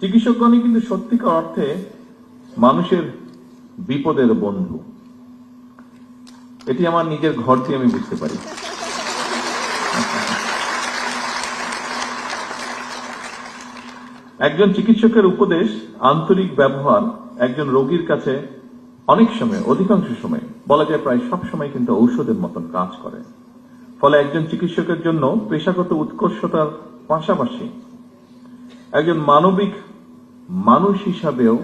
চিকিৎসকগণই কিন্তু সত্যিকার অর্থে মানুষের বিপদের বন্ধু। এটি আমার নিজের ঘর দিয়ে আমি বুঝতে পারি। একজন চিকিৎসকের উপদেশ, আন্তরিক ব্যবহার একজন রোগীর কাছে অনেক সময়, অধিকাংশ সময় বলা যায় প্রায় সব সময় কিন্তু ঔষধের মতন কাজ করে। ফলে একজন চিকিৎসকের জন্য পেশাগত উৎকর্ষতার পাশাপাশি একজন মানবিক মানুষ হিসাবেও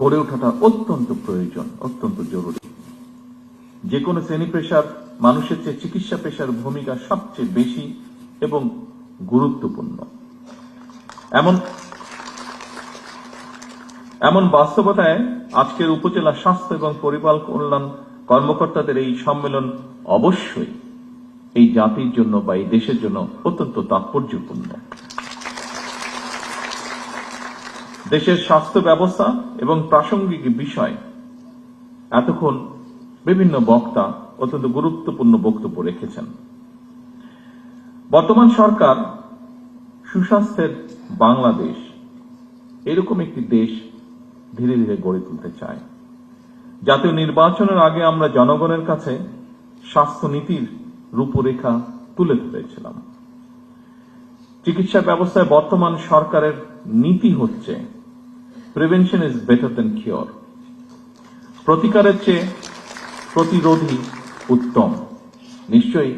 গড়ে ওঠাটা অত্যন্ত প্রয়োজন, অত্যন্ত জরুরি। যে কোনো শ্রেণী পেশার মানুষের চেয়ে চিকিৎসা পেশার ভূমিকা সবচেয়ে বেশি এবং গুরুত্বপূর্ণ। এমন বাস্তবতায় আজকের উপজেলা স্বাস্থ্য এবং পরিবার কল্যাণ কর্মকর্তাদের এই সম্মেলন অবশ্যই এই জাতির জন্য বা এই দেশের জন্য অত্যন্ত তাৎপর্যপূর্ণ। দেশের স্বাস্থ্য ব্যবস্থা এবং প্রাসঙ্গিক বিষয় এতক্ষণ বিভিন্ন বক্তা অত্যন্ত গুরুত্বপূর্ণ বক্তব্য রেখেছেন। বর্তমান সরকার সুস্বাস্থ্যের বাংলাদেশ এরকম একটি দেশ ধীরে ধীরে গড়ে তুলতে চায়। জাতীয় নির্বাচনের আগে আমরা জনগণের কাছে স্বাস্থ্য নীতির রূপরেখা তুলে ধরেছিলাম। চিকিৎসা ব্যবস্থায় বর্তমান সরকারের নীতি হচ্ছে prevention is better then cure, প্রতিকারের চেয়ে প্রতিরোধই উত্তম। নিশ্চয়ই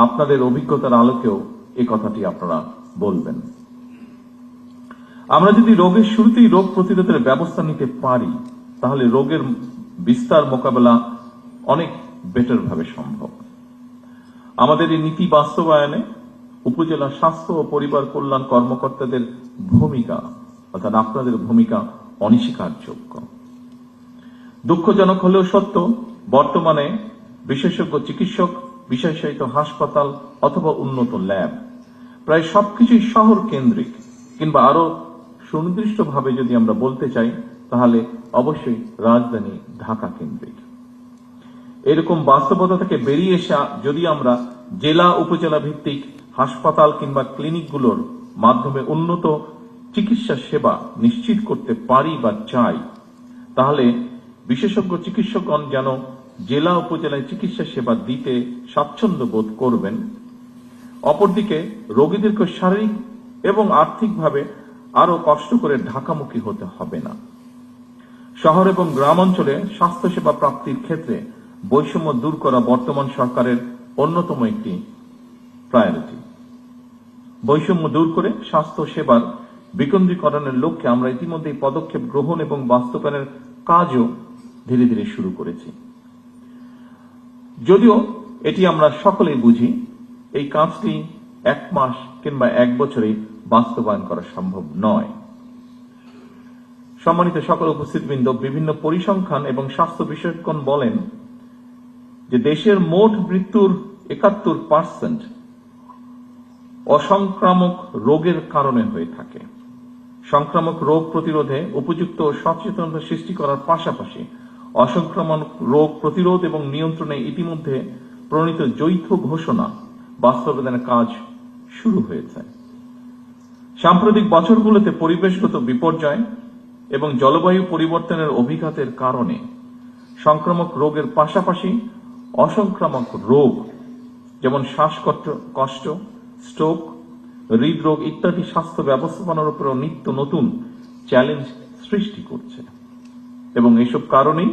আপনাদের অভিজ্ঞতার আলোকেও এই কথাটি আপনারা বলবেন। আমরা যদি রোগের শুরুতেই রোগ প্রতিরোধের ব্যবস্থা নিতে পারি, তাহলে রোগের বিস্তার মোকাবেলা অনেক বেটার ভাবে সম্ভব। আমাদের এই নীতি বাস্তবায়নে উপজেলা স্বাস্থ্য ও পরিবার কল্যাণ কর্মকর্তাদের ভূমিকা, অর্থাৎ আপনাদের ভূমিকা অনস্বীকারযোগ্য। দুঃখজনক হলেও সত্য, বর্তমানে বিশেষজ্ঞ চিকিৎসক, বিশেষায়িত হাসপাতাল অথবা উন্নত ল্যাব প্রায় সবকিছুই শহর কেন্দ্রিক, কিংবা আরো সুনির্দিষ্টভাবে যদি আমরা বলতে চাই তাহলে অবশ্যই রাজধানী ঢাকা কেন্দ্রিক। এরকম বাস্তবতা থেকে বেরিয়ে এসে যদি আমরা জেলা উপজেলা ভিত্তিক হাসপাতাল কিংবা ক্লিনিকগুলোর মাধ্যমে উন্নত চিকিৎসা সেবা নিশ্চিত করতে পারি বা চাই, তাহলে বিশেষজ্ঞ চিকিৎসকগণ যেন জেলা উপজেলায় চিকিৎসা সেবা দিতে স্বাচ্ছন্দ্য বোধ করবেন। অপরদিকে রোগীদেরকে শারীরিক এবং আর্থিকভাবে আরো কষ্ট করে ঢাকামুখী হতে হবে না। শহর এবং গ্রাম অঞ্চলে স্বাস্থ্যসেবা প্রাপ্তির ক্ষেত্রে বৈষম্য দূর করা বর্তমান সরকারের অন্যতম একটি প্রায়োরিটি। বৈষম্য দূর করে স্বাস্থ্য সেবার বিকেন্দ্রীকরণের লক্ষ্যে আমরা ইতিমধ্যে পদক্ষেপ গ্রহণ এবং বাস্তবায়নের কাজও ধীরে ধীরে শুরু করেছি। যদিও এটি আমরা সকলেই বুঝি, এই কাজটি 1 মাস কিংবা 1 বছরে বাস্তবায়ন করা সম্ভব নয়। সম্মানিত সকল উপস্থিতবৃন্দ, বিভিন্ন পরিসংখ্যান এবং স্বাস্থ্য বিশেষজ্ঞগণ বলেন যে দেশের মোট মৃত্যুর 71% অসংক্রামক রোগের কারণে হয়ে থাকে। সংক্রামক রোগ প্রতিরোধে উপযুক্ত সচেতনতা সৃষ্টি করার পাশাপাশি অসংক্রামক রোগ প্রতিরোধ এবং নিয়ন্ত্রণে ইতিমধ্যে প্রণীত যৌথ ঘোষণা বাস্তবায়নের কাজ শুরু হয়েছে। সাম্প্রতিক বছরগুলোতে পরিবেশগত বিপর্যয় এবং জলবায়ু পরিবর্তনের অভিঘাতের কারণে সংক্রামক রোগের পাশাপাশি অসংক্রামক রোগ যেমন শ্বাসকষ্ট, স্ট্রোক, হৃদরোগ ইত্যাদি স্বাস্থ্য ব্যবস্থাপনার উপর নিত্য নতুন চ্যালেঞ্জ সৃষ্টি করছে। এবং এসব কারণেই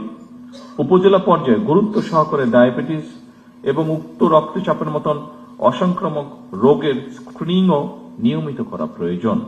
উপজেলা পর্যায়ে গুরুত্ব সহকারে ডায়াবেটিস এবং উচ্চ রক্তচাপের মতন অসংক্রামক রোগের স্ক্রিনিংও নিয়মিত করা প্রয়োজন।